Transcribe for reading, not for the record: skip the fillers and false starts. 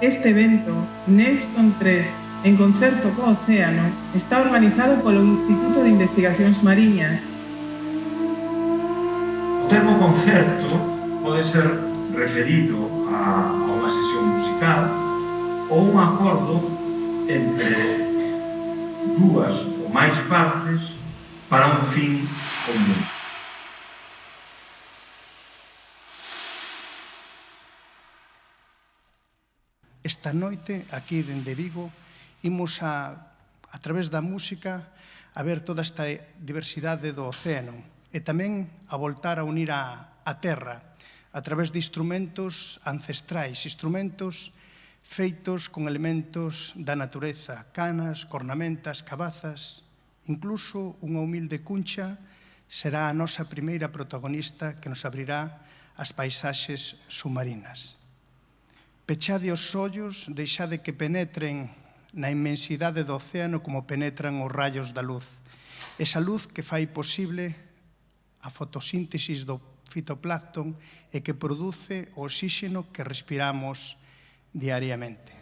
Este evento, Newston 3, en concerto co océano, está organizado polo Instituto de Investigacións Mariñas. O termo concerto pode ser referido a unha sesión musical ou un acordo entre dúas ou máis partes para un fin común. Esta noite, aquí dende Vigo, imos a través da música, a ver toda esta diversidade do océano e tamén a voltar a unir a terra a través de instrumentos ancestrais, instrumentos feitos con elementos da natureza, canas, cornamentas, cabazas, incluso unha humilde cuncha será a nosa primeira protagonista que nos abrirá as paisaxes submarinas. Pechade os ollos, deixade que penetren na inmensidade do océano como penetran os rayos da luz. Esa luz que fai posible a fotosíntesis do fitoplancton e que produce o oxíxeno que respiramos diariamente.